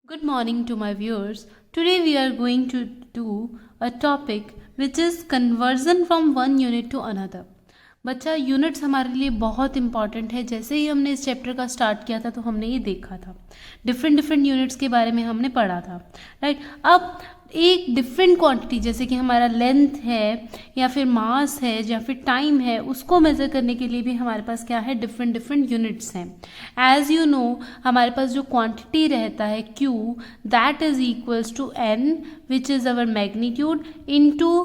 Good morning to my viewers. Today we are going to do a topic which is conversion from one unit to another. बच्चा units हमारे लिए बहुत important है. जैसे ही हमने इस चैप्टर का स्टार्ट किया था तो हमने ये देखा था डिफरेंट यूनिट्स के बारे में हमने पढ़ा था, राइट. अब एक डिफरेंट क्वांटिटी जैसे कि हमारा लेंथ है या फिर मास है या फिर टाइम है, उसको मेज़र करने के लिए भी हमारे पास क्या है, डिफरेंट यूनिट्स हैं. एज यू नो हमारे पास जो क्वांटिटी रहता है Q, that is equals to N which is our magnitude into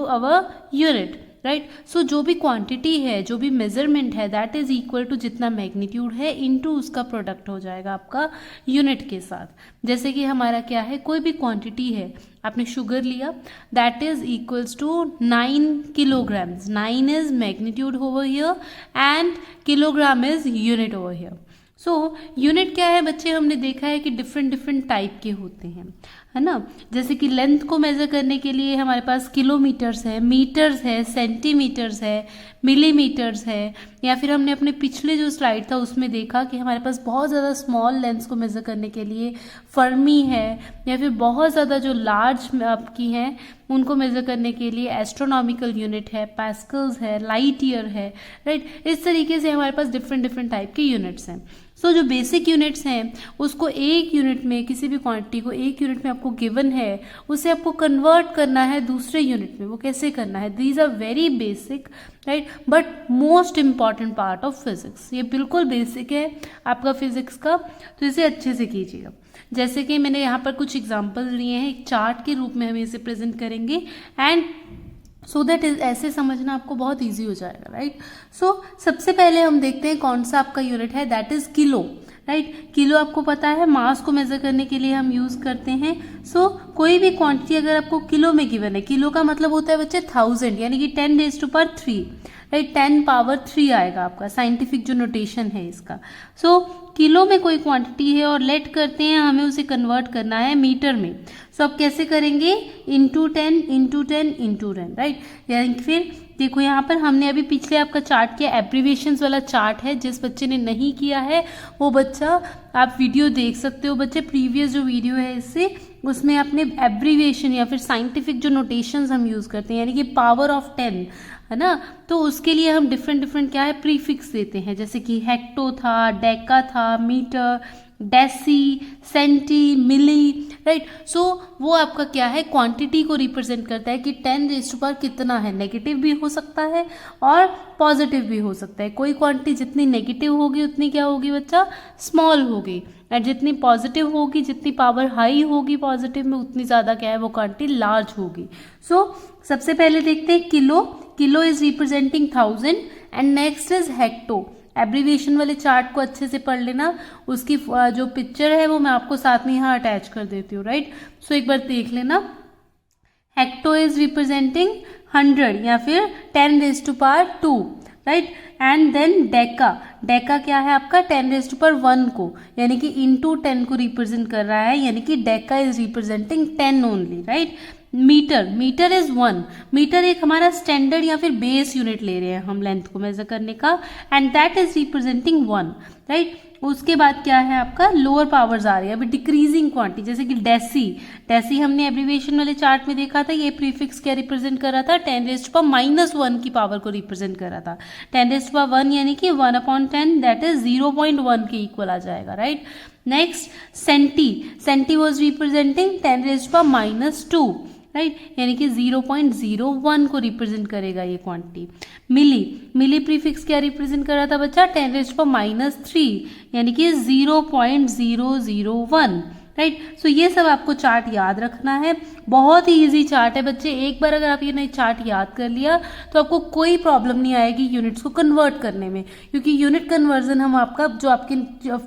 our unit, right. So जो भी क्वांटिटी है, जो भी मेजरमेंट है, दैट इज इक्वल टू जितना मैग्नीट्यूड है इनटू उसका प्रोडक्ट हो जाएगा आपका यूनिट के साथ. जैसे कि हमारा क्या है, कोई भी क्वांटिटी है, आपने शुगर लिया, that is equals to 9 kilograms. 9 is magnitude over here and kilogram is unit over here. So unit क्या है बच्चे, हमने देखा है कि डिफरेंट टाइप के होते हैं, है ना. जैसे कि लेंथ को मेज़र करने के लिए हमारे पास किलोमीटर्स है, मीटर्स है, सेंटीमीटर्स है, मिलीमीटर्स है, या फिर हमने अपने पिछले जो स्लाइड था उसमें देखा कि हमारे पास बहुत ज़्यादा स्मॉल लेंथ्स को मेज़र करने के लिए फर्मी है, या फिर बहुत ज़्यादा जो लार्ज आपकी हैं उनको मेज़र करने के लिए एस्ट्रोनॉमिकल यूनिट है, पास्कल्स है, लाइट ईयर है, राइट. इस तरीके से हमारे पास डिफरेंट टाइप के यूनिट्स हैं. सो जो बेसिक यूनिट्स हैं उसको एक यूनिट में, किसी भी क्वांटिटी को एक यूनिट में आपको गिवन है, उसे आपको कन्वर्ट करना है दूसरे यूनिट में. वो कैसे करना है, these are very basic, right, but most important part of physics. ये बिल्कुल बेसिक है आपका फिजिक्स का, तो इसे अच्छे से कीजिएगा. जैसे कि मैंने यहाँ पर कुछ एग्जाम्पल्स लिए हैं, एक चार्ट के रूप में हम इसे प्रेजेंट करेंगे एंड सो दैट ऐसे समझना आपको बहुत इजी हो जाएगा, राइट. सो सबसे पहले हम देखते हैं कौन सा आपका यूनिट है, that is kilo, right. Kilo आपको पता है मास को मेजर करने के लिए हम यूज करते हैं. सो कोई भी क्वांटिटी अगर आपको किलो में गिवन है, किलो का मतलब होता है बच्चे 1000, यानी कि 10⁻3, राइट. 10⁻3 आएगा आपका साइंटिफिक जो नोटेशन है इसका. सो किलो में कोई क्वांटिटी है और लेट करते हैं, हमें उसे कन्वर्ट करना है मीटर में. सो अब कैसे करेंगे, इंटू 10, राइट. यानी फिर देखो यहाँ पर हमने अभी पिछले आपका चार्ट किया, एब्रीविएशंस वाला चार्ट है. जिस बच्चे ने नहीं किया है वो बच्चा आप वीडियो देख सकते हो बच्चे, प्रीवियस जो वीडियो है इससे, उसमें आपने एब्रीविएशन या फिर साइंटिफिक जो नोटेशंस हम यूज़ करते हैं, यानी कि पावर ऑफ 10, है ना, तो उसके लिए हम डिफरेंट क्या है प्रीफिक्स देते हैं. जैसे कि हेक्टो था, डेका था, मीटर, डेसी, सेंटी, मिली, राइट. सो वो आपका क्या है, क्वांटिटी को रिप्रेजेंट करता है कि 10⁻⁴ कितना है. नेगेटिव भी हो सकता है और पॉजिटिव भी हो सकता है. कोई क्वांटिटी जितनी नेगेटिव होगी उतनी क्या होगी बच्चा, स्मॉल होगी, और जितनी पॉजिटिव होगी, जितनी पावर हाई होगी पॉजिटिव में, उतनी ज़्यादा क्या है वो क्वांटिटी लार्ज होगी. सो सबसे पहले देखते हैं kilo. Kilo is representing 1000 and next is hecto. Abbreviation वाले चार्ट को अच्छे से पढ़ लेना, उसकी जो पिक्चर है वो मैं आपको साथ में यहाँ अटैच कर देती हूँ, राइट. सो एक बार देख लेना. हेक्टो इज रिप्रेजेंटिंग 100 या फिर 10⁻², right. And then deca. Deca क्या है आपका 10⁻1 को, यानी कि इंटू 10 को रिप्रेजेंट कर रहा है, यानी कि deca is representing 10 only, right. Metre is 1. Metre एक हमारा स्टैंडर्ड या फिर बेस यूनिट ले रहे हैं हम लेंथ को मेजर करने का, and that is representing 1, right. उसके बाद क्या है आपका लोअर पावर्स आ रही है अभी डिक्रीजिंग क्वांटिटी, जैसे कि डेसी हमने एब्रीविएशन वाले चार्ट में देखा था. ये प्रीफिक्स क्या रिप्रेजेंट कर रहा था, 10⁻⁻1 की पावर को रिप्रेजेंट कर रहा था. 10⁻1 यानी कि 1/10, दैट इज 0.1 के इक्वल आ जाएगा, right. Next centi was representing 10⁻⁻2, right, यानी कि 0.01 को रिप्रेजेंट करेगा ये क्वांटिटी. मिली प्रीफिक्स क्या रिप्रेजेंट कर रहा था बच्चा, 10⁻3, यानी कि 0.001, राइट. सो ये सब आपको चार्ट याद रखना है. बहुत ही इजी चार्ट है बच्चे. एक बार अगर आप ये नई चार्ट याद कर लिया तो आपको कोई प्रॉब्लम नहीं आएगी यूनिट्स को कन्वर्ट करने में, क्योंकि यूनिट कन्वर्जन हम आपका जो आपकी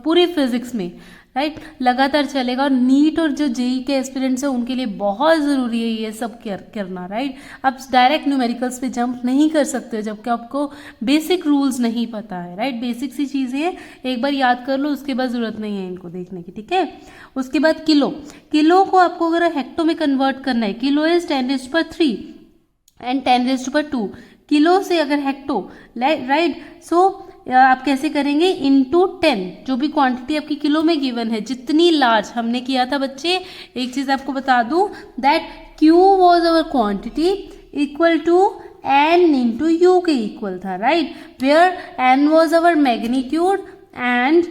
पूरी फिजिक्स में, राइट, लगातार चलेगा. और नीट और जो जेई के एस्पिरेंट्स हैं उनके लिए बहुत ज़रूरी है ये सब करना, राइट. आप डायरेक्ट न्यूमेरिकल्स पे जंप नहीं कर सकते जबकि आपको बेसिक रूल्स नहीं पता है, राइट. बेसिक सी चीज़ें हैं, एक बार याद कर लो, उसके बाद ज़रूरत नहीं है इनको देखने की, ठीक है. उसके बाद किलो को आपको अगर हेक्टो में कन्वर्ट करना है, किलो इज 10⁻3 एंड 10⁻2. किलो से अगर हेक्टो, राइट. सो आप कैसे करेंगे, इनटू 10, जो भी क्वांटिटी आपकी किलो में गिवन है, जितनी लार्ज हमने किया था बच्चे, एक चीज आपको बता दूं that Q was our quantity equal to N into U के इक्वल था, right, where N was our magnitude and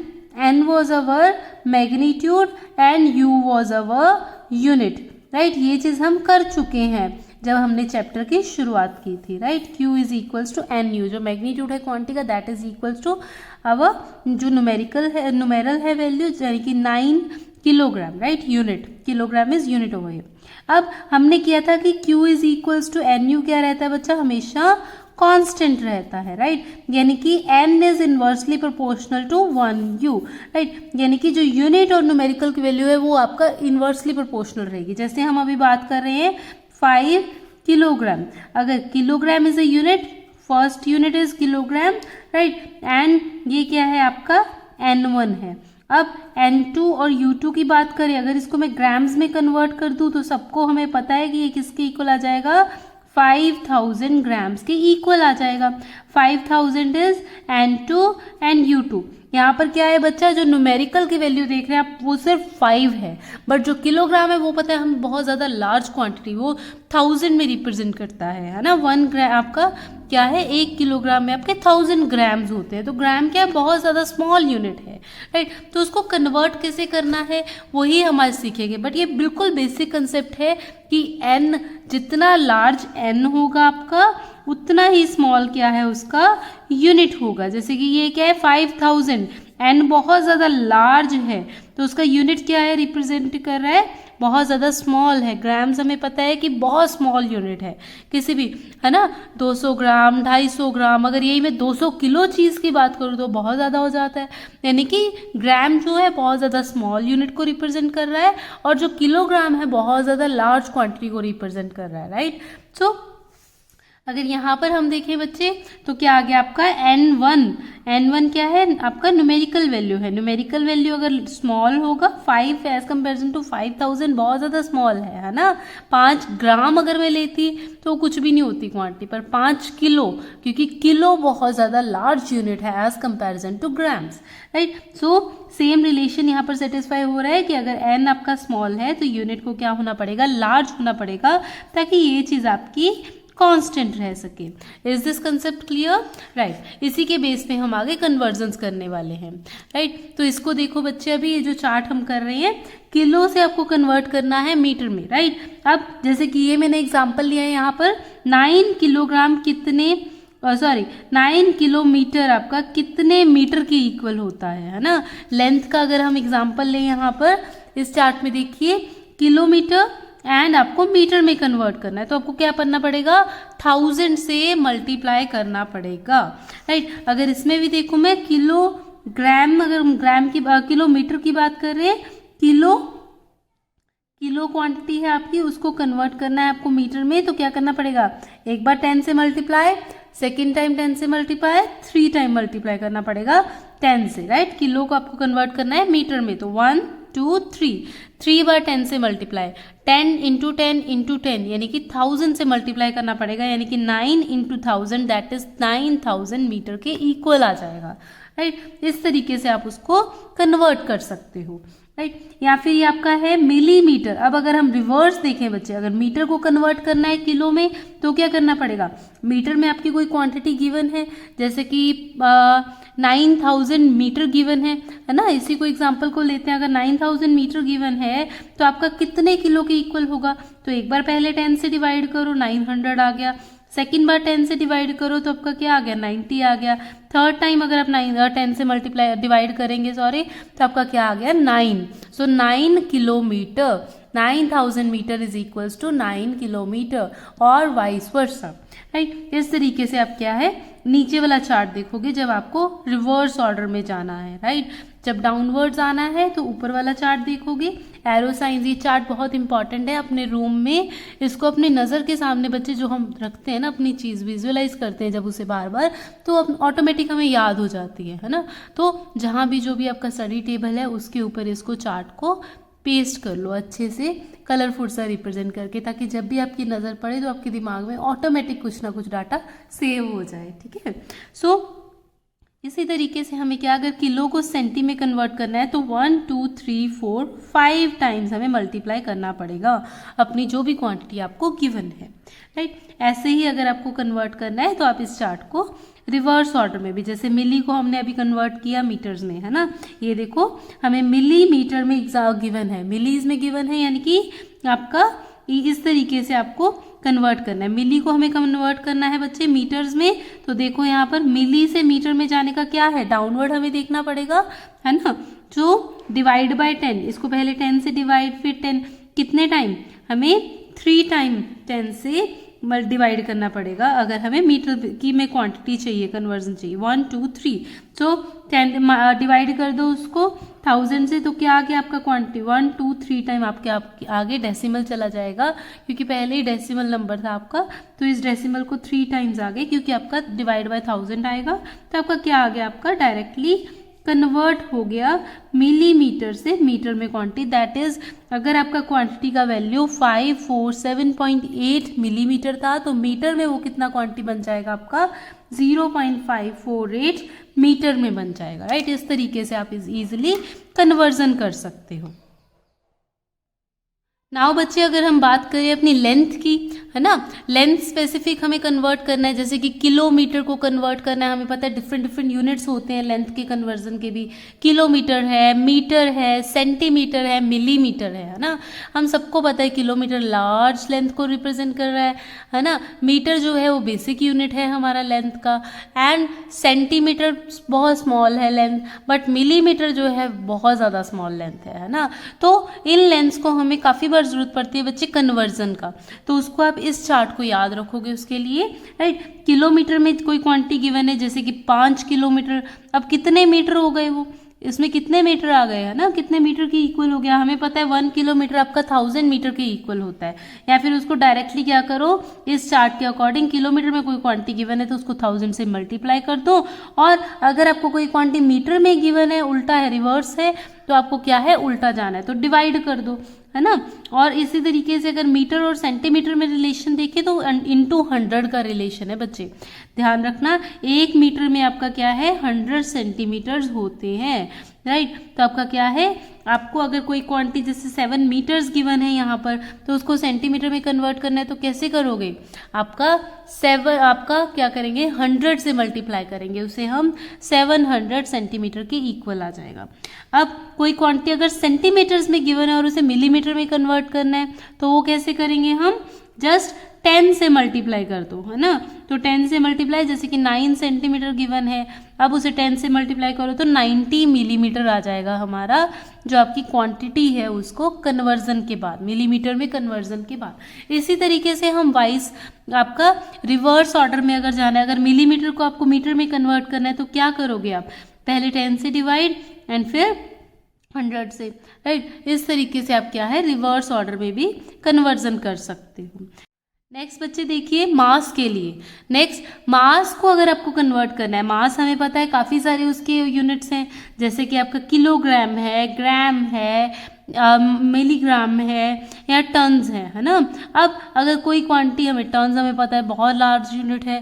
U was our unit, right. ये चीज हम कर चुके हैं जब हमने चैप्टर की शुरुआत की थी, right. Q is equals to N U, जो मैग्नीट्यूड है क्वांटिटी का, that is equals to our जो न्यूमेरल है वैल्यू, यानी कि 9 kilogram, right, unit, kilogram is unit over here. अब हमने किया था कि Q is equals to N U क्या रहता है बच्चा, हमेशा कांस्टेंट रहता है, राइट, यानी कि n is inversely proportional to 1u, right, यानी कि जो यूनिट और न्यूमेरिकल की वैल्यू है वो आपका इनवर्सली प्रोपोर्शनल रहेगी। जैसे हम अभी बात कर रहे हैं 5 किलोग्राम, अगर kilogram is a unit, first unit is kilogram, right, and ये क्या है आपका N1 है। अब N2 और U2 की बात करें, अगर इसको मैं ग्राम्स में कन्वर्ट कर दूं तो सबको हमें पता है कि ये किसके इक्वल आ जाएगा, 5000 ग्राम्स के इक्वल आ जाएगा। 5000 इज N2 एंड U2। यहाँ पर क्या है बच्चा, जो न्यूमेरिकल की वैल्यू देख रहे हैं आप वो सिर्फ 5 है, बट जो किलोग्राम है वो पता है हमें बहुत ज़्यादा लार्ज क्वांटिटी, वो 1000 में रिप्रेजेंट करता है ना। 1 ग्राम आपका क्या है, 1 किलोग्राम में आपके 1000 ग्राम्स होते हैं, तो ग्राम क्या है, बहुत ज़्यादा स्मॉल यूनिट है, राइट। तो उसको कन्वर्ट कैसे करना है वही हम आज सीखेंगे, बट ये बिल्कुल बेसिक कंसेप्ट है कि n, जितना लार्ज n होगा आपका उतना ही स्मॉल क्या है उसका यूनिट होगा। जैसे कि ये क्या है 5000, n बहुत ज़्यादा लार्ज है तो उसका यूनिट क्या है, रिप्रेजेंट कर रहा है बहुत ज़्यादा स्मॉल है। ग्राम्स हमें पता है कि बहुत स्मॉल यूनिट है किसी भी, है ना, 200 ग्राम 250 ग्राम, अगर यही मैं 200 किलो चीज़ की बात करूँ तो बहुत ज़्यादा हो जाता है, यानी कि ग्राम जो है बहुत ज़्यादा स्मॉल यूनिट को रिप्रेजेंट कर रहा है और जो किलोग्राम है बहुत ज़्यादा लार्ज क्वांटिटी को रिप्रेजेंट कर रहा है, राइट। सो अगर यहाँ पर हम देखें बच्चे तो क्या आ गया आपका N1 क्या है आपका न्यूमेरिकल वैल्यू है। न्यूमेरिकल वैल्यू अगर स्मॉल होगा 5 एज कंपेरिजन टू 5000 बहुत ज़्यादा स्मॉल है ना। 5 ग्राम अगर मैं लेती तो कुछ भी नहीं होती क्वांटिटी, पर 5 किलो, क्योंकि किलो बहुत ज़्यादा लार्ज यूनिट है as comparison to grams, right. So same relation यहाँ पर सेटिस्फाई हो रहा है कि अगर n आपका स्मॉल है तो यूनिट को क्या होना पड़ेगा, लार्ज होना पड़ेगा, ताकि ये चीज़ आपकी कांस्टेंट रह सके। Is this concept clear, right. इसी के बेस पे हम आगे कन्वर्जन्स करने वाले हैं, राइट। तो इसको देखो बच्चे, अभी ये जो चार्ट हम कर रहे हैं किलो से आपको कन्वर्ट करना है मीटर में, राइट। अब जैसे कि ये मैंने एग्जांपल लिया है यहाँ पर 9 किलोग्राम कितने 9 किलोमीटर आपका कितने मीटर के इक्वल होता है ना। लेंथ का अगर हम एग्जांपल लें यहाँ पर इस चार्ट में देखिए, किलोमीटर एंड आपको मीटर में कन्वर्ट करना है तो आपको क्या करना पड़ेगा, 1000 से मल्टीप्लाई करना पड़ेगा, राइट। अगर इसमें भी देखूं मैं किलोग्राम, अगर ग्राम की किलोमीटर की बात कर रहे हैं, किलो क्वांटिटी है आपकी, उसको कन्वर्ट करना है आपको मीटर में, तो क्या करना पड़ेगा, एक बार 10 से मल्टीप्लाई, सेकेंड टाइम 10 से मल्टीप्लाई, 3 टाइम मल्टीप्लाई करना पड़ेगा 10 से, राइट। किलो को आपको कन्वर्ट करना है मीटर में, तो 1 2 3 बार 10 से मल्टीप्लाई, 10 इंटू 10 यानी कि 1000 से मल्टीप्लाई करना पड़ेगा, यानी कि 9 इंटू 1000 दैट इज 9000 मीटर के इक्वल आ जाएगा, राइट। इस तरीके से आप उसको कन्वर्ट कर सकते हो, राइट। या फिर ये आपका है मिलीमीटर। अब अगर हम रिवर्स देखें बच्चे, अगर मीटर को कन्वर्ट करना है किलो में तो क्या करना पड़ेगा, मीटर में आपकी कोई क्वांटिटी गिवन है, जैसे कि 9000 मीटर गिवन है ना। इसी को एग्जांपल को लेते हैं, अगर 9000 मीटर गिवन है तो आपका कितने किलो के इक्वल होगा, तो एक बार पहले 10 से डिवाइड करो, 900 आ गया, सेकेंड बार 10 से डिवाइड करो तो आपका क्या आ गया, 90 आ गया, थर्ड टाइम अगर आप 10 से मल्टीप्लाई डिवाइड करेंगे तो आपका क्या आ गया, 9। So 9 kilometre, 9000 metre is equals to 9 kilometre और वाइस वर्सा, राइट। इस तरीके से आप क्या है नीचे वाला चार्ट देखोगे जब आपको रिवर्स ऑर्डर में जाना है, राइट। जब डाउनवर्ड्स आना है तो ऊपर वाला चार्ट देखोगे, एरो साइंस। ये चार्ट बहुत इंपॉर्टेंट है अपने रूम में, इसको अपनी नज़र के सामने बच्चे जो हम रखते हैं ना, अपनी चीज़ विजुअलाइज करते हैं जब उसे बार बार, तो ऑटोमेटिक हमें याद हो जाती है ना। तो जहाँ भी जो भी आपका स्टडी टेबल है उसके ऊपर इसको चार्ट को पेस्ट कर लो अच्छे से, कलरफुल सा रिप्रेजेंट करके, ताकि जब भी आपकी नज़र पड़े तो आपके दिमाग में ऑटोमेटिक कुछ ना कुछ डाटा सेव हो जाए, ठीक है। सो इसी तरीके से हमें क्या, अगर किलो को सेंटी में कन्वर्ट करना है तो 1 2 3 4 5 टाइम्स हमें मल्टीप्लाई करना पड़ेगा अपनी जो भी क्वांटिटी आपको गिवन है, राइट। ऐसे ही अगर आपको कन्वर्ट करना है तो आप इस चार्ट को रिवर्स ऑर्डर में भी, जैसे मिली को हमने अभी कन्वर्ट किया मीटर्स में, है ना, ये देखो हमें मिलीमीटर में गिवन है, मिलीज में गिवन है, यानी कि आपका इस तरीके से आपको कन्वर्ट करना है। मिली को हमें कन्वर्ट करना है बच्चे मीटर्स में, तो देखो यहाँ पर मिली से मीटर में जाने का क्या है, डाउनवर्ड हमें देखना पड़ेगा, है ना। जो डिवाइड बाय 10, इसको पहले 10 से डिवाइड, फिर 10 कितने टाइम, हमें 3 टाइम 10 से डिवाइड करना पड़ेगा अगर हमें मीटर की में क्वांटिटी चाहिए, कन्वर्जन चाहिए। 1 2 3, तो 10 डिवाइड कर दो उसको 1000 से, तो क्या आ गया आपका क्वांटिटी 1 2 3 टाइम आपके आगे डेसिमल चला जाएगा, क्योंकि पहले ही डेसिमल नंबर था आपका, तो इस डेसिमल को 3 टाइम्स आ गए, क्योंकि आपका डिवाइड बाय 1000 आएगा, तो आपका क्या आ गया, आपका डायरेक्टली कन्वर्ट हो गया मिलीमीटर से मीटर में क्वांटिटी। दैट इज, अगर आपका क्वांटिटी का वैल्यू 547.8 मिलीमीटर था, तो मीटर में वो कितना क्वांटिटी बन जाएगा आपका 0.548 मीटर में बन जाएगा, राइट। इस तरीके से आप इजीली कन्वर्जन कर सकते हो। नाउ बच्चे अगर हम बात करें अपनी लेंथ की, है ना, लेंथ स्पेसिफिक हमें कन्वर्ट करना है, जैसे कि किलोमीटर को कन्वर्ट करना है, हमें पता है डिफरेंट डिफरेंट यूनिट्स होते हैं लेंथ के कन्वर्जन के भी, किलोमीटर है, मीटर है, सेंटीमीटर है, मिलीमीटर है ना। हम सबको पता है किलोमीटर लार्ज लेंथ को रिप्रेजेंट कर रहा है ना, मीटर जो है वो बेसिक यूनिट है हमारा लेंथ का, एंड सेंटीमीटर बहुत स्मॉल है लेंथ, बट मिलीमीटर जो है बहुत ज़्यादा स्मॉल लेंथ है ना। तो इन लेंथ्स को हमें काफ़ी जरूरत पड़ती है बच्चे कन्वर्जन का, तो उसको आप इस चार्ट को याद रखोगे उसके लिए, राइट। किलोमीटर में कोई क्वांटिटी गिवन है, जैसे कि 5 किलोमीटर, अब कितने मीटर हो गए, वो इसमें कितने मीटर आ गए, है ना, कितने मीटर के इक्वल हो गया, हमें पता है 1 किलोमीटर आपका 1000 मीटर के इक्वल होता है। या फिर उसको डायरेक्टली क्या करो, इस चार्ट के अकॉर्डिंग किलोमीटर में कोई क्वांटिटी गिवन है तो उसको 1000 से मल्टीप्लाई कर दो, और अगर आपको कोई क्वांटिटी मीटर में गिवन है, उल्टा है, रिवर्स है, तो आपको क्या है, उल्टा जाना है, तो डिवाइड कर दो, है ना। और इसी तरीके से अगर मीटर और सेंटीमीटर में रिलेशन देखें तो इनटू 100 का रिलेशन है बच्चे, ध्यान रखना। 1 मीटर में आपका क्या है, 100 सेंटीमीटर्स होते हैं, राइट। तो आपका क्या है, आपको अगर कोई क्वांटिटी जैसे 7 मीटर्स गिवन है यहाँ पर, तो उसको सेंटीमीटर में कन्वर्ट करना है, तो कैसे करोगे, आपका क्या करेंगे, 100 से मल्टीप्लाई करेंगे, उसे हम 700 सेंटीमीटर के इक्वल आ जाएगा। अब कोई क्वांटिटी अगर सेंटीमीटर्स में गिवन है और उसे मिलीमीटर में कन्वर्ट करना है, तो वो कैसे करेंगे, हम जस्ट 10 से मल्टीप्लाई कर दो, है ना। तो 10 से मल्टीप्लाई, जैसे कि 9 सेंटीमीटर गिवन है, अब उसे 10 से मल्टीप्लाई करो तो 90 मिलीमीटर आ जाएगा हमारा जो आपकी क्वांटिटी है, उसको कन्वर्जन के बाद, मिलीमीटर में कन्वर्जन के बाद। इसी तरीके से हम वाइस आपका रिवर्स ऑर्डर में अगर जाना है, अगर मिलीमीटर को आपको मीटर में कन्वर्ट करना है, तो क्या करोगे आप, पहले 10 से डिवाइड एंड फिर 100 से, राइट। इस तरीके से आप क्या है, रिवर्स ऑर्डर में भी कन्वर्जन कर सकते हो। नेक्स्ट बच्चे देखिए मास के लिए, नेक्स्ट मास को अगर आपको कन्वर्ट करना है, मास हमें पता है काफ़ी सारे उसके यूनिट्स हैं, जैसे कि आपका किलोग्राम है, ग्राम है, मिलीग्राम है या टन्स है ना। अब अगर कोई क्वांटिटी हमें टन्स हमें पता है बहुत लार्ज यूनिट है,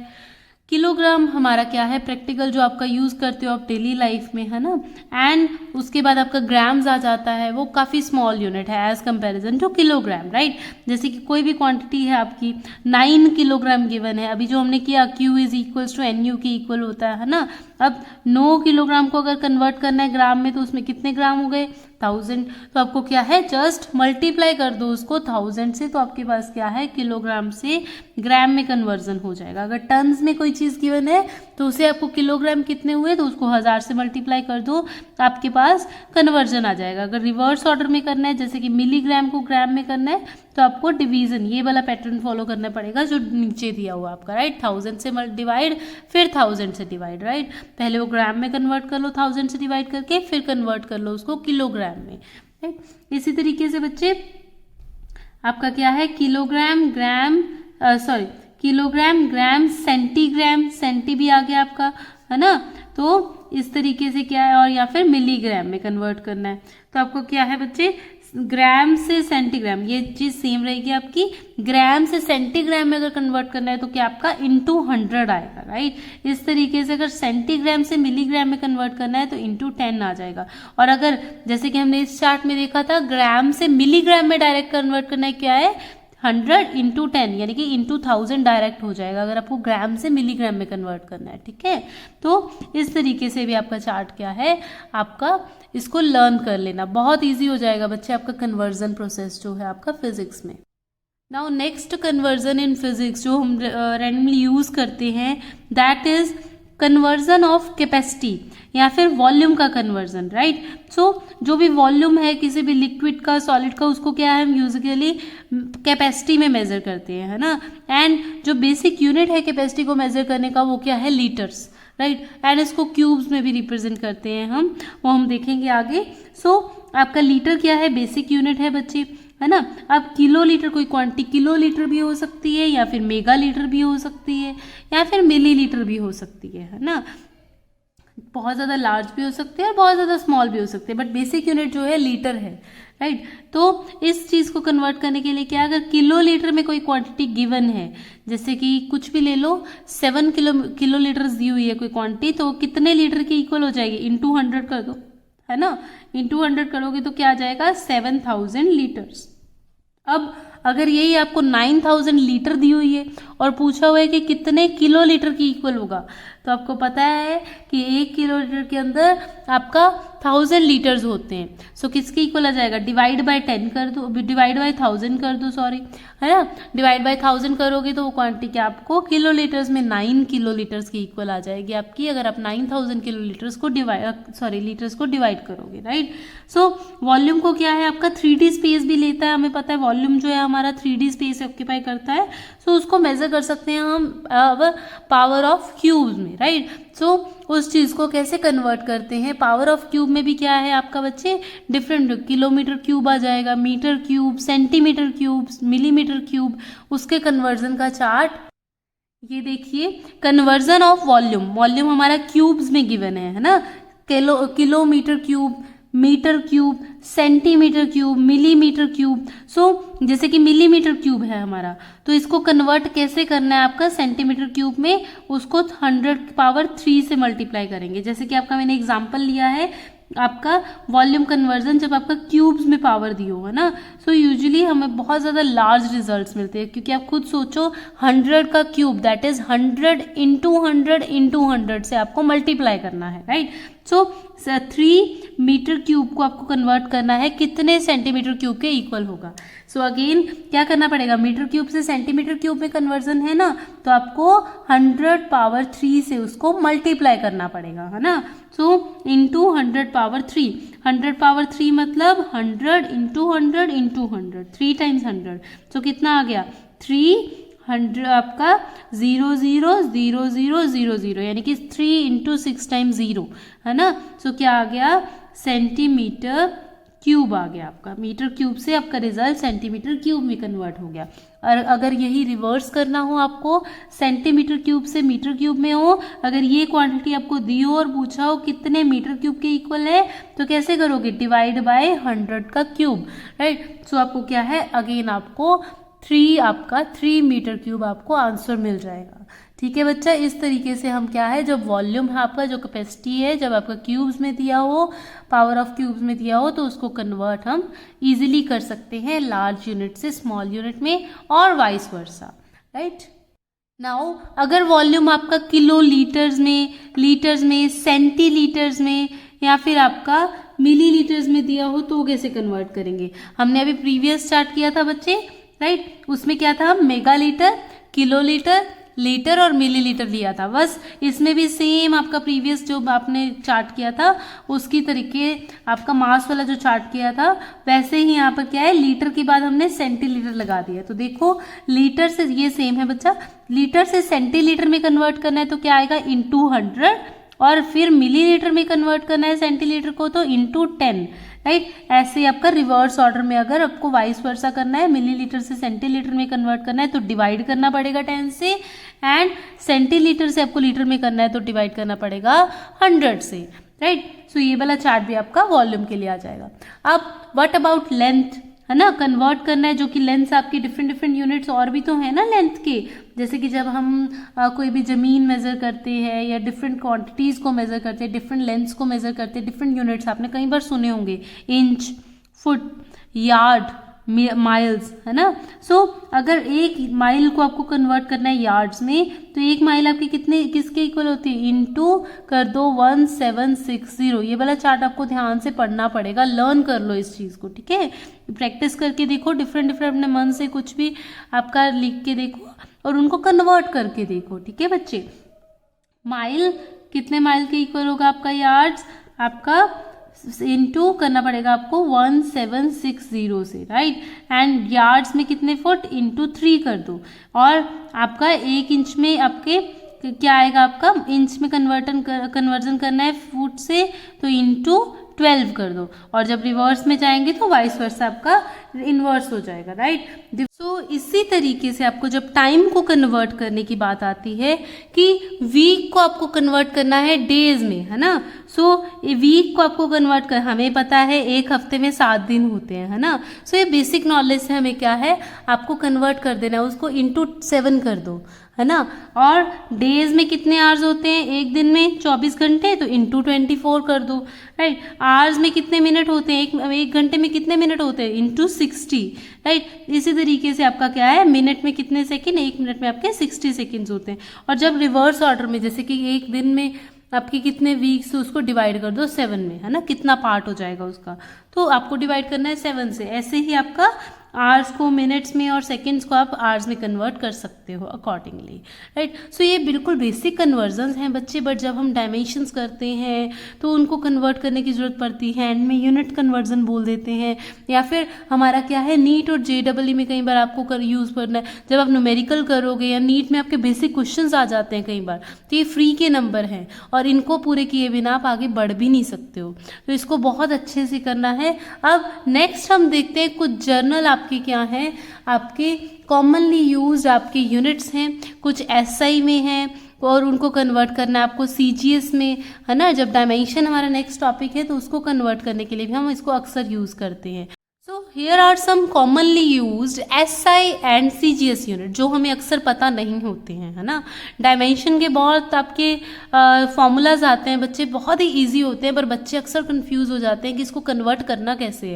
किलोग्राम हमारा क्या है, प्रैक्टिकल जो आपका यूज़ करते हो आप डेली लाइफ में, है ना। एंड उसके बाद आपका ग्राम्स आ जाता है, वो काफ़ी स्मॉल यूनिट है as comparison to kilogram, right. जैसे कि कोई भी क्वांटिटी है आपकी 9 किलोग्राम गिवन है, अभी जो हमने किया Q is equals to NU के इक्वल होता है ना। अब 9 किलोग्राम को अगर कन्वर्ट करना है ग्राम में, तो उसमें कितने ग्राम हो गए, 1000। तो आपको क्या है, जस्ट मल्टीप्लाई कर दो उसको 1000 से, तो आपके पास क्या है, किलोग्राम से ग्राम में कन्वर्जन हो जाएगा। अगर टन्स में कोई चीज़ गिवन है तो उसे आपको किलोग्राम कितने हुए, तो उसको 1000 से मल्टीप्लाई कर दो, तो आपके पास कन्वर्जन आ जाएगा। अगर रिवर्स ऑर्डर में करना है, जैसे कि मिलीग्राम को ग्राम में करना है, तो आपको डिवीजन ये वाला पैटर्न फॉलो करना पड़ेगा जो नीचे दिया हुआ आपका, राइट। 1000 से डिवाइड, फिर 1000 से डिवाइड, राइट। पहले वो ग्राम में कन्वर्ट कर लो 1000 से डिवाइड करके, फिर कन्वर्ट कर लो उसको किलोग्राम में, राइट। इसी तरीके से बच्चे आपका क्या है, किलोग्राम, ग्राम, किलोग्राम, ग्राम, सेंटीग्राम, सेंटी भी आ गया आपका, है ना। तो इस तरीके से क्या है, और या फिर मिलीग्राम में कन्वर्ट करना है, तो आपको क्या है बच्चे, ग्राम से सेंटीग्राम, ये चीज सेम रहेगी आपकी। ग्राम से सेंटीग्राम में अगर कन्वर्ट करना है तो क्या आपका इंटू 100 आएगा, राइट। इस तरीके से अगर सेंटीग्राम से मिलीग्राम में कन्वर्ट करना है तो इंटू 10 आ जाएगा। और अगर जैसे कि हमने इस चार्ट में देखा था, ग्राम से मिलीग्राम में डायरेक्ट कन्वर्ट करना है, क्या है 100 इंटू 10 यानी कि इंटू 1000 डायरेक्ट हो जाएगा अगर आपको ग्राम से मिलीग्राम में कन्वर्ट करना है, ठीक है। तो इस तरीके से भी आपका चार्ट क्या है आपका, इसको लर्न कर लेना, बहुत इजी हो जाएगा बच्चे आपका कन्वर्जन प्रोसेस जो है आपका फिजिक्स में। Now next conversion in physics जो हम रैंडमली यूज करते हैं, that is conversion of capacity या फिर वॉल्यूम का कन्वर्जन, राइट। सो जो भी वॉल्यूम है किसी भी लिक्विड का, सॉलिड का, उसको क्या है हम यूजुअली कैपेसिटी में मेजर करते हैं, है ना। एंड जो बेसिक यूनिट है कैपेसिटी को मेजर करने का वो क्या है, लीटर्स, राइट। एंड इसको क्यूब्स में भी रिप्रेजेंट करते हैं हम, वो हम देखेंगे आगे। सो आपका लीटर क्या है, बेसिक यूनिट है बच्चे, है ना। अब किलो लीटर कोई क्वांटिटी किलो लीटर भी हो सकती है, या फिर मेगा लीटर भी हो सकती है, या फिर मिली लीटर भी हो सकती है ना। बहुत ज़्यादा लार्ज भी हो सकते हैं और बहुत ज़्यादा स्मॉल भी हो सकते हैं, बट बेसिक यूनिट जो है लीटर है, राइट। तो इस चीज़ को कन्वर्ट करने के लिए क्या, अगर किलो लीटर में कोई क्वांटिटी गिवन है, जैसे कि कुछ भी ले लो, 7 किलो लीटर्स दी हुई है कोई क्वांटिटी, तो कितने लीटर की इक्वल हो जाएगी, इंटू 100 कर दो, है ना। इंटू 100 करोगे तो क्या आ जाएगा, 7000 लीटर्स। अब अगर यही आपको 9000 लीटर दी हुई है और पूछा हुआ है कि कितने किलो लीटर की इक्वल होगा, तो आपको पता है कि 1 किलो लीटर के अंदर आपका 1000 लीटर्स होते हैं। सो किसकी इक्वल आ जाएगा, डिवाइड बाय 10 कर दो, डिवाइड बाय 1000 कर दो, सॉरी, है ना। डिवाइड बाय 1000 करोगे तो वो क्वांटिटी क्या आपको किलो लीटर्स में 9 किलो लीटर्स की इक्वल आ जाएगी आपकी, अगर आप 9000 किलो लीटर्स को लीटर्स को डिवाइड करोगे, राइट। सो वॉल्यूम को क्या है आपका 3D स्पेस भी लेता है, हमें पता है वॉल्यूम जो है हमारा 3D स्पेस ऑक्यूपाई करता है। सो उसको मेजर कर सकते हैं हम पावर ऑफ क्यूब्स में, राइट। सो उस चीज़ को कैसे कन्वर्ट करते हैं, पावर ऑफ क्यूब में भी क्या है आपका बच्चे, डिफरेंट, किलोमीटर क्यूब आ जाएगा, metre cube, centimetre cube, millimetre cube, उसके कन्वर्जन का चार्ट ये देखिए। कन्वर्जन ऑफ वॉल्यूम, वॉल्यूम हमारा क्यूब्स में गिवन है ना, kilometre cube, metre cube, centimetre cube, millimetre cube. So जैसे कि मिलीमीटर क्यूब है हमारा, तो इसको कन्वर्ट कैसे करना है आपका सेंटीमीटर क्यूब में, उसको 100³ से मल्टीप्लाई करेंगे। जैसे कि आपका मैंने एग्जांपल लिया है आपका वॉल्यूम कन्वर्जन, जब आपका क्यूब्स में पावर दी हो, है ना। सो यूजुअली हमें बहुत ज़्यादा लार्ज रिजल्ट्स मिलते हैं, क्योंकि आप खुद सोचो 100 का cube, that is 100 into 100 into 100 से आपको मल्टीप्लाई करना है, राइट। सो 3 मीटर क्यूब को आपको कन्वर्ट करना है कितने सेंटीमीटर क्यूब के इक्वल होगा। सो अगेन क्या करना पड़ेगा, मीटर क्यूब से सेंटीमीटर क्यूब में कन्वर्जन है ना, तो आपको 100³ से उसको मल्टीप्लाई करना पड़ेगा, है ना। सो इंटू 100³ 100³ मतलब 100 इंटू 100 इंटू 100, 3 टाइम्स 100। सो कितना आ गया, 300 आपका 0 0 0 0 0 0, यानी कि 3 इंटू 6 टाइम्स 0, है ना। सो क्या आ गया, सेंटीमीटर क्यूब आ गया आपका। मीटर क्यूब से आपका रिजल्ट सेंटीमीटर क्यूब में कन्वर्ट हो गया। और अगर यही रिवर्स करना हो आपको, सेंटीमीटर क्यूब से मीटर क्यूब में हो, अगर ये क्वांटिटी आपको दी हो और पूछा हो कितने मीटर क्यूब के इक्वल है, तो कैसे करोगे, डिवाइड बाय 100 का क्यूब, राइट। सो आपको क्या है, अगेन आपको 3 मीटर क्यूब आपको आंसर मिल जाएगा। ठीक है बच्चा, इस तरीके से हम क्या है, जब वॉल्यूम है आपका, जो कैपेसिटी है, जब आपका क्यूब्स में दिया हो, पावर ऑफ क्यूब्स में दिया हो, तो उसको कन्वर्ट हम इजीली कर सकते हैं लार्ज यूनिट से स्मॉल यूनिट में, और वाइस वर्सा, राइट। नाउ अगर वॉल्यूम आपका किलो लीटर्स में, सेंटीलीटर्स में, या फिर आपका मिलीलीटर्स में दिया हो, तो कैसे कन्वर्ट करेंगे। हमने अभी प्रीवियस चार्ट किया था बच्चे, राइट। उसमें क्या था, mega litre, kilo litre, litre और मिलीलीटर लिया था। बस इसमें भी सेम आपका प्रीवियस जो आपने चार्ट किया था उसकी तरीके, आपका मास वाला जो चार्ट किया था, वैसे ही यहाँ पर क्या है, लीटर के बाद हमने सेंटीलीटर लगा दिया। तो देखो लीटर से, ये सेम है बच्चा, लीटर से सेंटीलीटर में कन्वर्ट करना है तो क्या आएगा, इंटू 100, और फिर मिलीलीटर में कन्वर्ट करना है सेंटीलीटर को तो इंटू 10, राइट। ऐसे आपका रिवर्स ऑर्डर में अगर आपको वाइस वर्सा करना है, मिलीलीटर से सेंटीलीटर में कन्वर्ट करना है तो डिवाइड करना पड़ेगा 10 से, एंड सेंटीलीटर से आपको लीटर में करना है तो डिवाइड करना पड़ेगा 100 से। राइट। सो ये वाला चार्ट भी आपका वॉल्यूम के लिए आ जाएगा। अब व्हाट अबाउट लेंथ, है ना, कन्वर्ट करना है, जो कि लेंथ आपकी डिफरेंट डिफरेंट यूनिट्स और भी तो है ना लेंथ के, जैसे कि जब हम कोई भी ज़मीन मेज़र करते हैं या डिफरेंट क्वांटिटीज़ को मेज़र करते हैं, डिफरेंट लेंथ्स को मेज़र करते हैं, डिफरेंट यूनिट्स आपने कई बार सुने होंगे, इंच, फुट, यार्ड, माइल्स, है ना। सो अगर एक माइल को आपको कन्वर्ट करना है यार्ड्स में, तो एक माइल आपकी किसके इक्वल होती है, इनटू कर दो 1760। ये वाला चार्ट आपको ध्यान से पढ़ना पड़ेगा, लर्न कर लो इस चीज़ को, ठीक है। प्रैक्टिस करके देखो, डिफरेंट डिफरेंट अपने मन से कुछ भी आपका लिख के देखो और उनको कन्वर्ट करके देखो, ठीक है बच्चे। माइल कितने माइल के इक्वल होगा आपका यार्ड्स, आपका इनटू करना पड़ेगा आपको 1760 से, राइट। एंड यार्ड्स में कितने फुट, इनटू 3 कर दो, और आपका 1 इंच में आपके क्या आएगा, आपका इंच में कन्वर्जन करना है फुट से, तो इनटू 12 कर दो, और जब रिवर्स में जाएंगे तो वाइस वर्सा आपका इन्वर्स हो जाएगा, राइट। सो इसी तरीके से आपको जब टाइम को कन्वर्ट करने की बात आती है कि वीक को आपको कन्वर्ट करना है डेज में, है ना। सो वीक को आपको कन्वर्ट कर, हमें पता है एक हफ्ते में 7 दिन होते हैं, है ना। सो ये बेसिक नॉलेज से हमें क्या है, आपको कन्वर्ट कर देना है, उसको इनटू 7 कर दो, है ना। और डेज में कितने आवर्स होते हैं, एक दिन में 24 घंटे, तो इनटू 24 कर दो, राइट। आवर्स में कितने मिनट होते हैं, एक घंटे में कितने मिनट होते हैं, इनटू 60, राइट। इसी तरीके से आपका क्या है, मिनट में कितने सेकंड, एक मिनट में आपके 60 सेकंड्स होते हैं। और जब रिवर्स ऑर्डर में, जैसे कि एक दिन में आपके कितने वीक्स, उसको डिवाइड कर दो 7 में, है ना, कितना पार्ट हो जाएगा उसका, तो आपको डिवाइड करना है 7 से। ऐसे ही आपका आवर्स को मिनट्स में और सेकंड्स को आप आवर्स में कन्वर्ट कर सकते हो अकॉर्डिंगली, राइट। सो ये बिल्कुल बेसिक कन्वर्जन्स हैं बच्चे, बट जब हम डायमेंशंस करते हैं तो उनको कन्वर्ट करने की ज़रूरत पड़ती है, एंड में यूनिट कन्वर्जन बोल देते हैं, या फिर हमारा क्या है, नीट और JEE में कई बार आपको यूज़ करना है, जब आप न्यूमेरिकल करोगे या नीट में आपके बेसिक क्वेश्चंस आ जाते हैं कई बार, तो ये फ्री के नंबर हैं और इनको पूरे किए बिना आप आगे बढ़ भी नहीं सकते हो, तो इसको बहुत अच्छे से करना है। अब नेक्स्ट हम देखते हैं कुछ जर्नल आपके क्या हैं, आपके कॉमनली यूज्ड आपके यूनिट्स हैं, कुछ SI में हैं और उनको कन्वर्ट करना है आपको CGS में, है ना। जब डायमेंशन हमारा नेक्स्ट टॉपिक है तो उसको कन्वर्ट करने के लिए भी हम इसको अक्सर यूज़ करते हैं। So here are some commonly used SI and CGS unit, जो हमें अक्सर पता नहीं होते हैं, है ना। डायमेंशन के बहुत आपके फॉर्मूलाज आते हैं बच्चे, बहुत ही इजी होते हैं, पर बच्चे अक्सर कंफ्यूज हो जाते हैं कि इसको कन्वर्ट करना कैसे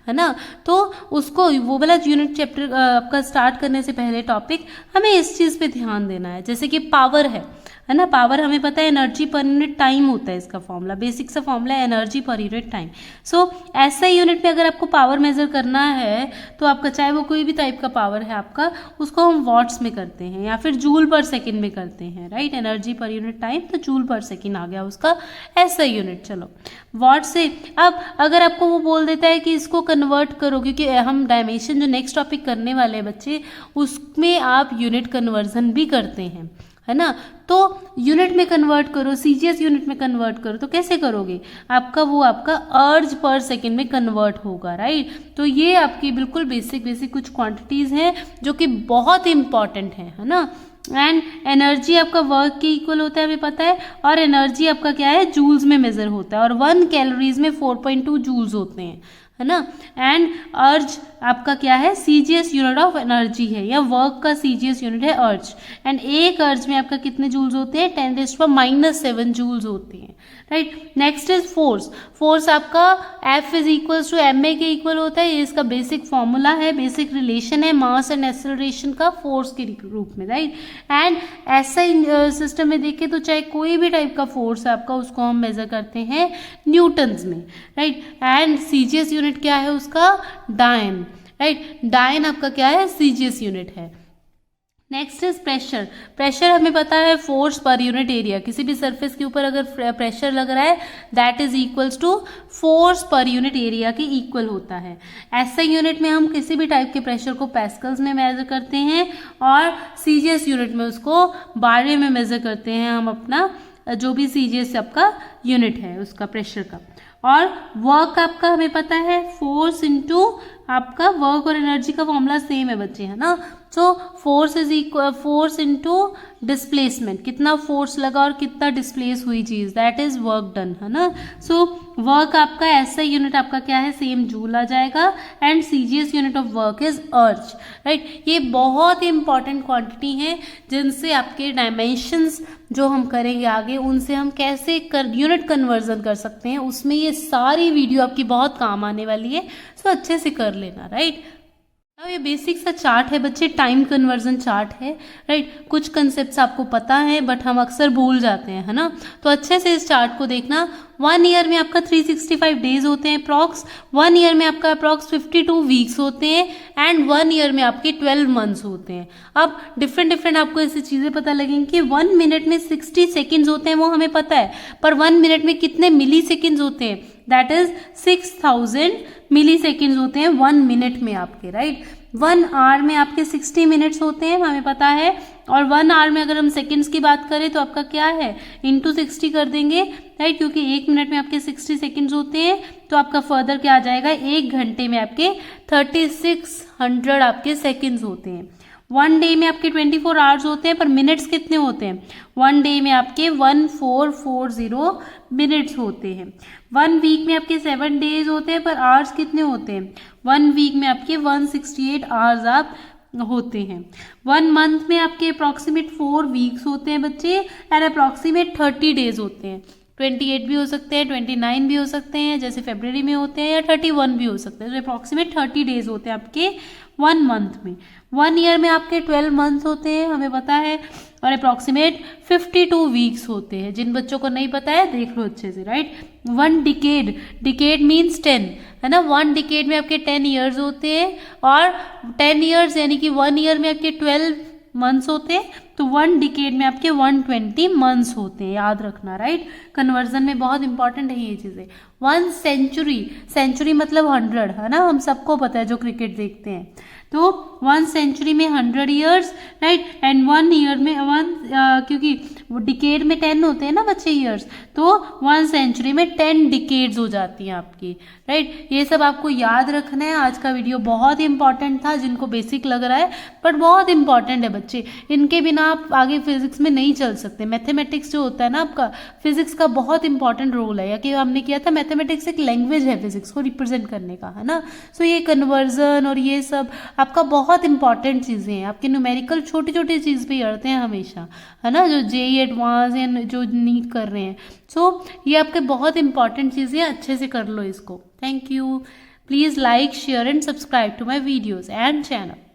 है ना। तो उसको वो वाला यूनिट चैप्टर आपका स्टार्ट करने से पहले टॉपिक हमें इस चीज़ पे ध्यान देना है, जैसे कि पावर है ना। पावर हमें पता है एनर्जी पर यूनिट टाइम होता है, इसका फॉर्मूला बेसिक सा फॉर्मूला है एनर्जी पर यूनिट टाइम। सो SI यूनिट में अगर आपको पावर मेजर करना है तो आपका चाहे वो कोई भी टाइप का पावर है आपका, उसको हम वॉट्स में करते हैं या फिर जूल पर सेकंड में करते हैं, right. Energy per unit time तो जूल पर सेकंड आ गया उसका SI यूनिट। चलो वॉट से, अब अगर आपको वो बोल देता है कि इसको कन्वर्ट करो, क्योंकि हम डायमेंशन जो नेक्स्ट टॉपिक करने वाले हैं बच्चे, उसमें आप यूनिट कन्वर्जन भी करते हैं, है ना। तो यूनिट में कन्वर्ट करो, CGS यूनिट में कन्वर्ट करो, तो कैसे करोगे, आपका वो आपका अर्ज पर सेकंड में कन्वर्ट होगा, राइट। तो ये आपकी बिल्कुल बेसिक कुछ क्वांटिटीज़ हैं जो कि बहुत इंपॉर्टेंट है ना। एंड एनर्जी आपका वर्क के इक्वल होता है, हमें पता है, और एनर्जी आपका क्या है, जूल्स में मेजर होता है, और 1 कैलोरीज में 4.2 जूल्स होते हैं, है ना। एंड अर्ज आपका क्या है, CGS यूनिट ऑफ एनर्जी है, या वर्क का CGS यूनिट है अर्ज। एंड एक अर्ज में आपका कितने जूल्स होते हैं, 10⁻⁻7 जूल्स होते हैं, right. Next is force. Force आपका F is equals to ma के इक्वल होता है, ये इसका बेसिक फॉर्मूला है, बेसिक रिलेशन है मास एंड एक्सेलरेशन का फोर्स के रूप में, राइट। एंड SI सिस्टम में देखें तो चाहे कोई भी टाइप का फोर्स है आपका, उसको हम मेजर करते हैं न्यूटन्स में, राइट। एंड CGS यूनिट क्या है उसका, डायन, राइट। डायन आपका क्या है, CGS यूनिट है। Next is pressure. प्रेशर हमें पता है फोर्स पर यूनिट एरिया, किसी भी सरफेस के ऊपर अगर प्रेशर लग रहा है that is equals to force per unit area के इक्वल होता है। SI यूनिट में हम किसी भी टाइप के प्रेशर को पैस्कल्स में मेजर करते हैं, और CGS यूनिट में उसको बारे में मेजर करते हैं हम, अपना जो भी CGS आपका यूनिट है उसका प्रेशर का। और वर्क आपका हमें पता है फोर्स इंटू आपका वर्क और एनर्जी का फॉर्मूला सेम है बच्चे, है ना। So force is equal force into displacement, कितना फोर्स लगा और कितना डिस्प्लेस हुई चीज, दैट इज वर्क डन, है ना। सो वर्क आपका ऐसा यूनिट आपका क्या है, सेम जूल आ जाएगा। And CGS unit of work is अर्ज, राइट। ये बहुत ही इंपॉर्टेंट क्वांटिटी है जिनसे आपके डायमेंशंस जो हम करेंगे आगे, उनसे हम कैसे यूनिट कन्वर्जन कर सकते हैं, उसमें ये सारी वीडियो आपकी बहुत काम आने वाली है। सो अच्छे से कर लेना, राइट। अब ये बेसिक सा चार्ट है बच्चे, टाइम कन्वर्जन चार्ट है, राइट। कुछ कंसेप्ट्स आपको पता है बट हम अक्सर भूल जाते हैं, है ना। तो अच्छे से इस चार्ट को देखना। 1 ईयर में आपका 365 डेज होते हैं अप्रॉक्स, 1 ईयर में आपका अप्रॉक्स 52 वीक्स होते हैं, एंड 1 ईयर में आपके 12 मंथ्स होते हैं। अब डिफरेंट आपको ऐसी चीज़ें पता लगेंगी कि 1 मिनट में 60 सेकेंड्स होते हैं, वो हमें पता है, पर 1 मिनट में कितने मिली सेकेंड्स होते हैं, दैट इज 6000 मिली सेकेंड्स होते हैं 1 मिनट में आपके, राइट। 1 आवर में आपके 60 मिनट्स होते हैं, हमें पता है। और 1 आवर में अगर हम सेकेंड्स की बात करें तो आपका क्या है, इंटू 60 कर देंगे, राइट, क्योंकि 1 मिनट में आपके 60 सेकेंड्स होते हैं। तो आपका फर्दर क्या आ जाएगा, 1 घंटे में आपके 3600 आपके सेकेंड्स होते हैं। 1 डे में आपके 24 आवर्स होते हैं, पर मिनट्स कितने होते हैं, 1 डे में आपके 1440 मिनट्स होते हैं। 1 वीक में आपके 7 डेज होते हैं, पर आवर्स कितने होते हैं, 1 वीक में आपके 168 आवर्स आप होते हैं। 1 मंथ में आपके अप्रॉक्सीमेट 4 वीक्स होते हैं बच्चे, एंड अप्रॉक्सीमेट 30 डेज होते हैं। 28 भी हो सकते हैं, 29 भी हो सकते हैं जैसे फरवरी में होते हैं, या 31 भी हो सकते हैं। तो अप्रॉक्सीमेट 30 डेज होते हैं आपके 1 मंथ में। 1 ईयर में आपके 12 मंथ होते हैं, हमें पता है, और अप्रॉक्सीमेट 52 वीक्स होते हैं। जिन बच्चों को नहीं पता है देख लो अच्छे से, राइट। 1 डिकेड मीन्स 10, है ना। 1 डिकेड में आपके 10 ईयर्स होते हैं, और 10 ईयर्स यानी कि 1 ईयर में आपके 12 मंथ्स होते हैं, तो 1 डिकेड में आपके 120 मंथ्स होते हैं, याद रखना, राइट। कन्वर्जन में बहुत इंपॉर्टेंट है ये चीज़ें। 1 सेंचुरी मतलब 100, है ना, हम सबको पता है जो क्रिकेट देखते हैं। तो 1 सेंचुरी में 100 ईयर्स, राइट, एंड 1 ईयर में क्योंकि डिकेड में 10 होते हैं ना बच्चे ईयर्स, तो 1 सेंचुरी में 10 डिकेड्स हो जाती हैं आपकी, राइट। ये सब आपको याद रखना है। आज का वीडियो बहुत ही इंपॉर्टेंट था, जिनको बेसिक लग रहा है बट बहुत इंपॉर्टेंट है बच्चे, इनके बिना आप आगे फिजिक्स में नहीं चल सकते। मैथमेटिक्स जो होता है ना आपका, फिजिक्स का बहुत इंपॉर्टेंट रोल है, या कि हमने किया था मैथमेटिक्स एक लैंग्वेज है फिजिक्स को रिप्रेजेंट करने का, है ना। सो ये कन्वर्जन और ये सब आपका बहुत इंपॉर्टेंट चीज़ें हैं, आपके न्यूमेरिकल छोटी छोटी चीज़ पे अड़ते हैं हमेशा, है ना, जो जेईई एडवांस या जो नीट कर रहे हैं। सो ये आपके बहुत इंपॉर्टेंट चीज़ें हैं, अच्छे से कर लो इसको। Thank you. Please like, share and subscribe to my videos and channel.